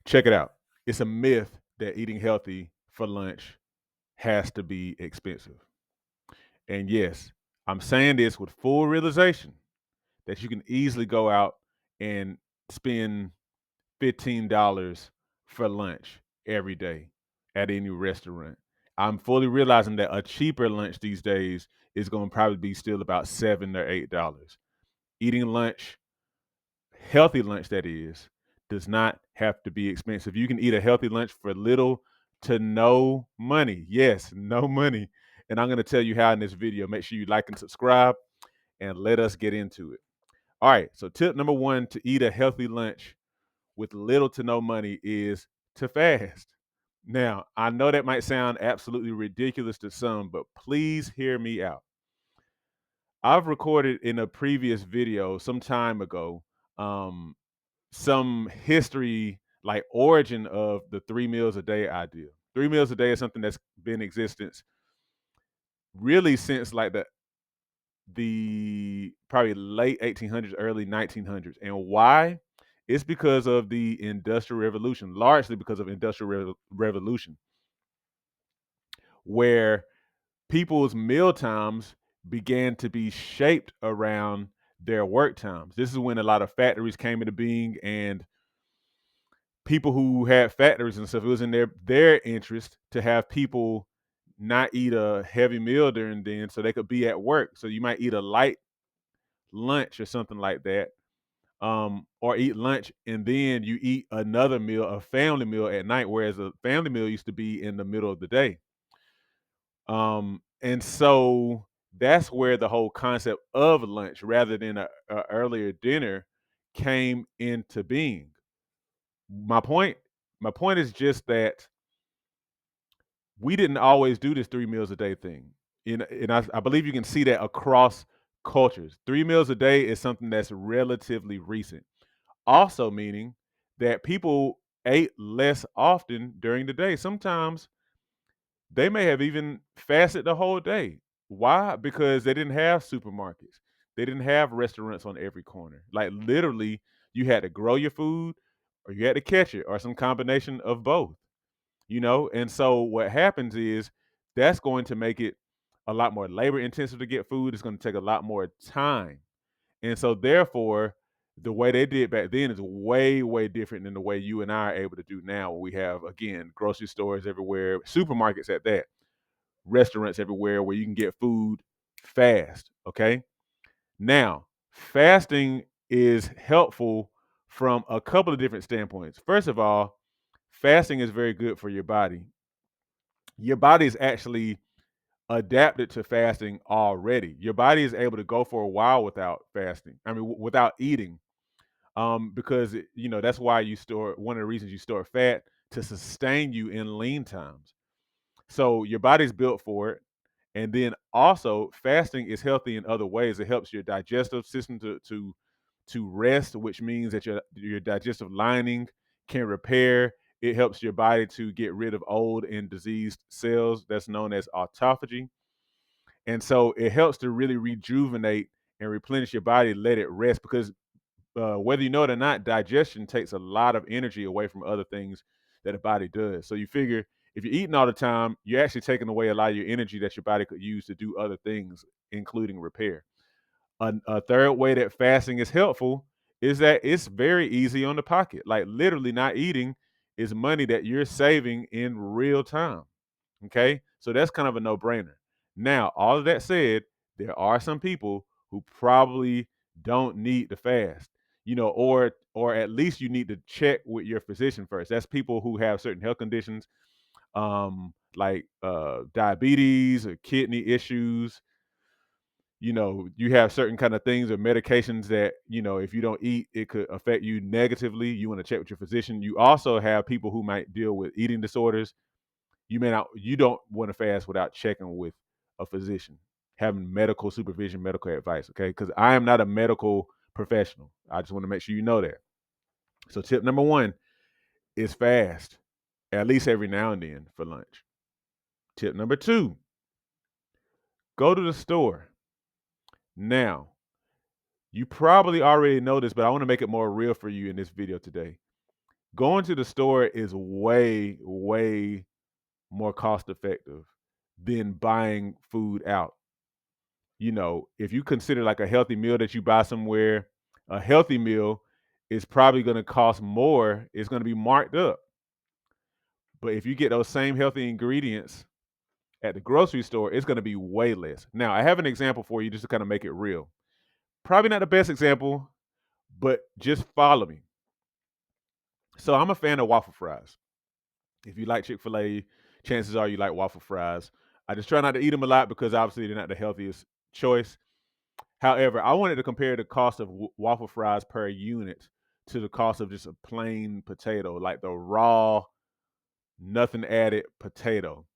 Check it out. It's a myth that eating healthy for lunch has to be expensive. And yes, I'm saying this with full realization that you can easily go out and spend $15 for lunch every day at any restaurant. I'm fully realizing that a cheaper lunch these days is going to probably be still about $7 or $8. Eating lunch, healthy lunch that is, does not have to be expensive. You can eat a healthy lunch for little to no money. Yes, no money. And I'm going to tell you how in this video. Make sure you like and subscribe and let us get into it. All right, so tip number one to eat a healthy lunch with little to no money is to fast. Now, I know that might sound absolutely ridiculous to some, but please hear me out. I've recorded in a previous video some time ago um, some history, like origin of the 3 meals a day idea. 3 meals a day is something that's been in existence really since like the probably late 1800s, early 1900s. And why? It's because of the Industrial Revolution, largely because of Revolution, where people's meal times began to be shaped around their work times. This is when a lot of factories came into being, and people who had factories and stuff, it was in their interest to have people not eat a heavy meal during then so they could be at work. So you might eat a light lunch or something like that, or eat lunch and then you eat another meal, a family meal at night, whereas a family meal used to be in the middle of the day. And so that's where the whole concept of lunch rather than a earlier dinner came into being. My point, my point is just that we didn't always do this 3 meals a day thing. And I believe you can see that across cultures. 3 meals a day is something that's relatively recent. Also meaning that people ate less often during the day. Sometimes they may have even fasted the whole day. Why? Because they didn't have supermarkets. They didn't have restaurants on every corner. Like literally, you had to grow your food or you had to catch it or some combination of both, And so what happens is that's going to make it a lot more labor intensive to get food. It's going to take a lot more time. And so therefore, the way they did back then is way, way different than the way you and I are able to do now. We have, again, grocery stores everywhere, supermarkets at that, restaurants everywhere where you can get food fast. Okay. Now, fasting is helpful from a couple of different standpoints. First of all, fasting is very good for your body. Your body is actually adapted to fasting already. Your body is able to go for a while without fasting. I mean, without eating, because that's why you store. One of the reasons you store fat to sustain you in lean times. So your body's built for it. And then also fasting is healthy in other ways. It helps your digestive system to rest, which means that your digestive lining can repair. It helps your body to get rid of old and diseased cells. That's known as autophagy. And so it helps to really rejuvenate and replenish your body, let it rest, because whether you know it or not, digestion takes a lot of energy away from other things that the body does. So you figure if you're eating all the time, you're actually taking away a lot of your energy that your body could use to do other things, including repair. A third way that fasting is helpful is that it's very easy on the pocket. Like literally, not eating is money that you're saving in real time. Okay, so that's kind of a no-brainer. Now, all of that said, there are some people who probably don't need to fast, or at least you need to check with your physician first. That's people who have certain health conditions, like diabetes or kidney issues. You have certain kind of things or medications that, if you don't eat, it could affect you negatively. You want to check with your physician. You also have people who might deal with eating disorders. You don't want to fast without checking with a physician, having medical supervision, medical advice, okay? Because I am not a medical professional. I just want to make sure you know that. So tip number one is fast, at least every now and then for lunch. Tip number two, go to the store. Now, you probably already know this, but I want to make it more real for you in this video today. Going to the store is way, way more cost effective than buying food out. If you consider like a healthy meal that you buy somewhere, a healthy meal is probably going to cost more. It's going to be marked up. But if you get those same healthy ingredients at the grocery store, it's going to be way less. Now, I have an example for you just to kind of make it real. Probably not the best example, but just follow me. So I'm a fan of waffle fries. If you like Chick-fil-A, chances are you like waffle fries. I just try not to eat them a lot because obviously they're not the healthiest choice. However, I wanted to compare the cost of waffle fries per unit to the cost of just a plain potato, like the raw, nothing added potato.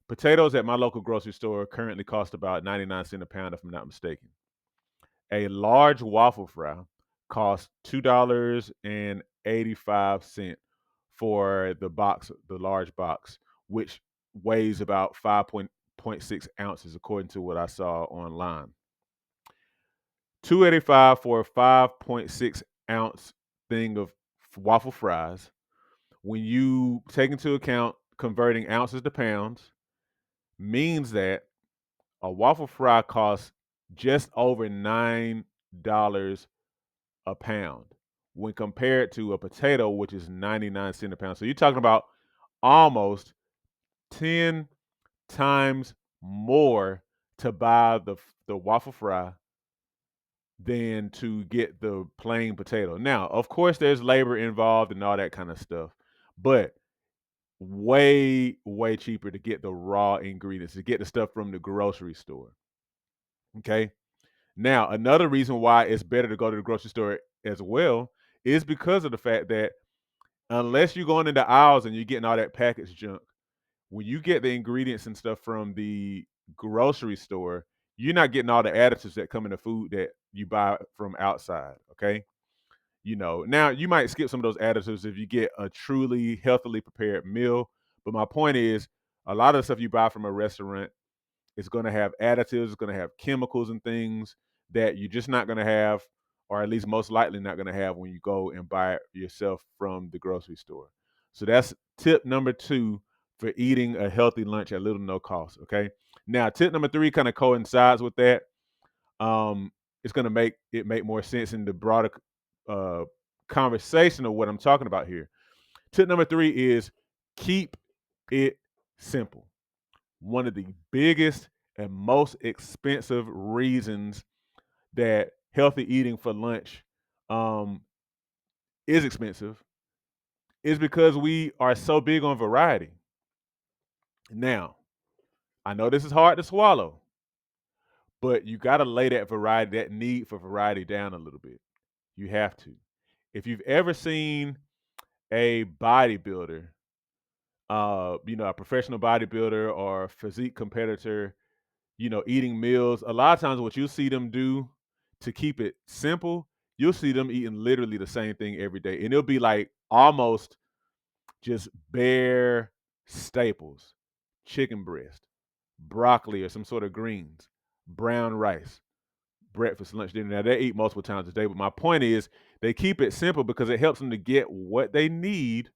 Potatoes at my local grocery store currently cost about 99 cents a pound, if I'm not mistaken. A large waffle fry costs $2.85 for the large box, which weighs about 5.6 ounces, according to what I saw online. 285 for a 5.6 ounce thing of waffle fries. When you take into account converting ounces to pounds, means that a waffle fry costs just over $9 a pound when compared to a potato, which is 99 cents a pound. So you're talking about almost 10 times more to buy the waffle fry than to get the plain potato. Now, of course, there's labor involved and all that kind of stuff, but way, way cheaper to get the raw ingredients, to get the stuff from the grocery store. Okay. Now, another reason why it's better to go to the grocery store as well is because of the fact that unless you're going into aisles and you're getting all that packaged junk, when you get the ingredients and stuff from the grocery store, you're not getting all the additives that come in the food that you buy from outside. Okay. Now you might skip some of those additives if you get a truly healthily prepared meal. But my point is, a lot of the stuff you buy from a restaurant is going to have additives, it's going to have chemicals and things that you're just not going to have, or at least most likely not going to have when you go and buy it yourself from the grocery store. So that's tip number 2 for eating a healthy lunch at little to no cost. Okay. Now, tip number 3 kind of coincides with that. It's going to make more sense in the broader uh, conversation of what I'm talking about here. Tip number 3 is keep it simple. One of the biggest and most expensive reasons that healthy eating for lunch um, is expensive is because we are so big on variety. Now, I know this is hard to swallow, but you got to lay that need for variety down a little bit. You have to. If you've ever seen a bodybuilder, a professional bodybuilder or physique competitor, eating meals, a lot of times what you see them do to keep it simple, you'll see them eating literally the same thing every day. And it'll be like almost just bare staples, chicken breast, broccoli or some sort of greens, brown rice, breakfast, lunch, dinner. Now they eat multiple times a day, but my point is they keep it simple because it helps them to get what they need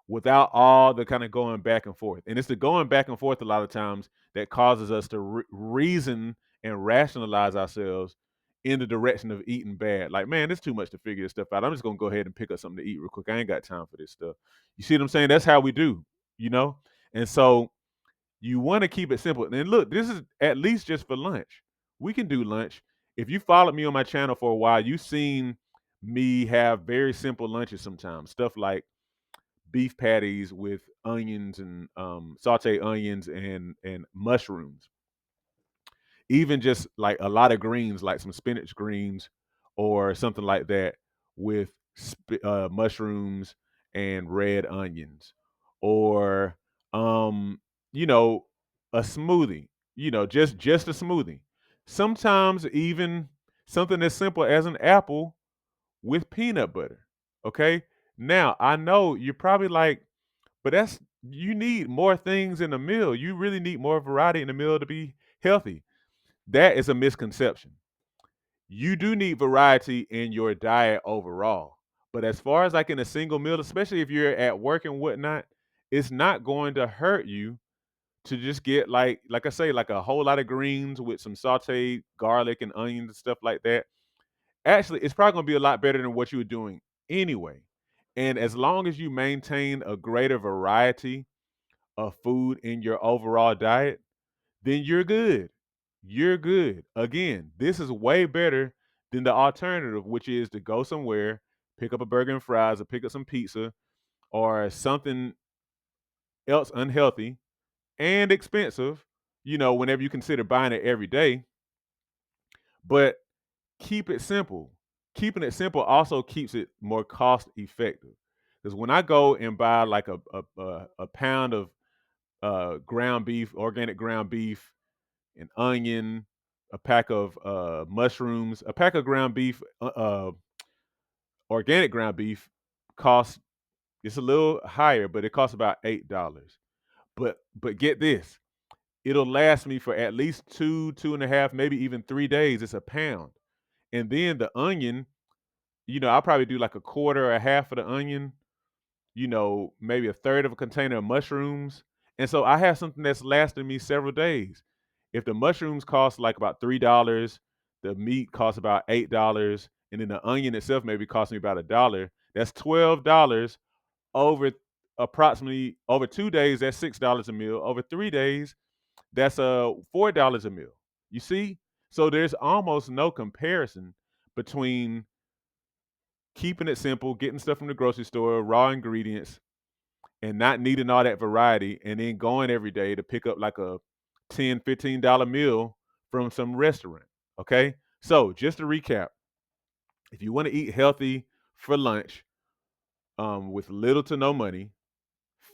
without all the kind of going back and forth. And it's the going back and forth a lot of times that causes us to reason and rationalize ourselves in the direction of eating bad. Like, man, it's too much to figure this stuff out. I'm just gonna go ahead and pick up something to eat real quick. I ain't got time for this stuff. You see what I'm saying? That's how we do, you know? And so you want to keep it simple. And look, this is at least just for lunch. We can do lunch. If you followed me on my channel for a while, you've seen me have very simple lunches sometimes. Stuff like beef patties with onions and sauteed onions and mushrooms. Even just like a lot of greens, like some spinach greens or something like that, with mushrooms and red onions, or um, you know, a smoothie. Just a smoothie. Sometimes even something as simple as an apple with peanut butter. Okay. Now I know you're probably like, but you need more things in a meal. You really need more variety in a meal to be healthy. That is a misconception. You do need variety in your diet overall, But as far as like in a single meal, especially if you're at work and whatnot, it's not going to hurt you to just get like I say, like a whole lot of greens with some sauteed garlic and onions and stuff like that. Actually, it's probably gonna be a lot better than what you were doing anyway. And as long as you maintain a greater variety of food in your overall diet, then you're good. You're good. Again, this is way better than the alternative, which is to go somewhere, pick up a burger and fries, or pick up some pizza or something else unhealthy and expensive, whenever you consider buying it every day. But keep it simple. Keeping it simple also keeps it more cost effective. Because when I go and buy like a pound of ground beef, organic ground beef, an onion, a pack of mushrooms, a pack of ground beef, organic ground beef costs, it's a little higher, but it costs about $8. But get this, it'll last me for at least 2.5, maybe even 3 days. It's a pound. And then the onion, I'll probably do like a quarter or a half of the onion, maybe a third of a container of mushrooms. And so I have something that's lasting me several days. If the mushrooms cost like about $3, the meat costs about $8, and then the onion itself maybe cost me about $1, that's $12 over approximately over 2 days, that's $6 a meal. Over 3 days, that's $4 a meal. You see? So there's almost no comparison between keeping it simple, getting stuff from the grocery store, raw ingredients, and not needing all that variety, and then going every day to pick up like a $10, $15 meal from some restaurant. Okay. So just to recap, if you want to eat healthy for lunch, with little to no money,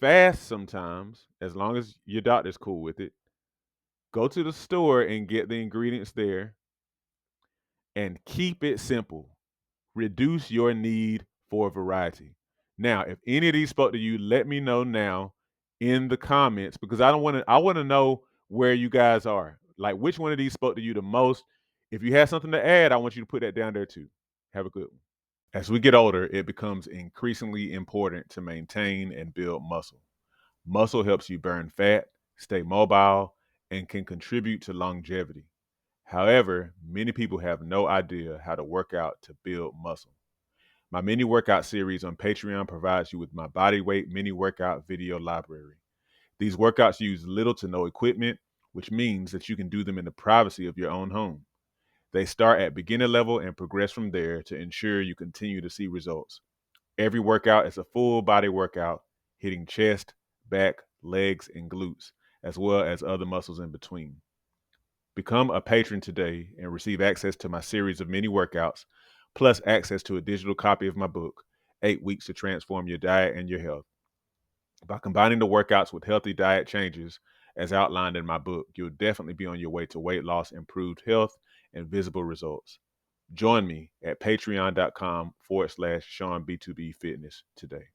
fast sometimes, as long as your doctor's cool with it, go to the store and get the ingredients there and keep it simple. Reduce your need for variety. Now, if any of these spoke to you, let me know now in the comments, because I want to know where you guys are. Like which one of these spoke to you the most. If you have something to add, I want you to put that down there too. Have a good one. As we get older, it becomes increasingly important to maintain and build muscle. Muscle helps you burn fat, stay mobile, and can contribute to longevity. However, many people have no idea how to work out to build muscle. My mini workout series on Patreon provides you with my body weight mini workout video library. These workouts use little to no equipment, which means that you can do them in the privacy of your own home. They start at beginner level and progress from there to ensure you continue to see results. Every workout is a full body workout, hitting chest, back, legs, and glutes, as well as other muscles in between. Become a patron today and receive access to my series of mini workouts, plus access to a digital copy of my book, 8 Weeks to Transform Your Diet and Your Health. By combining the workouts with healthy diet changes, as outlined in my book, you'll definitely be on your way to weight loss, improved health, and visible results. Join me at patreon.com/SeanB2B Fitness today.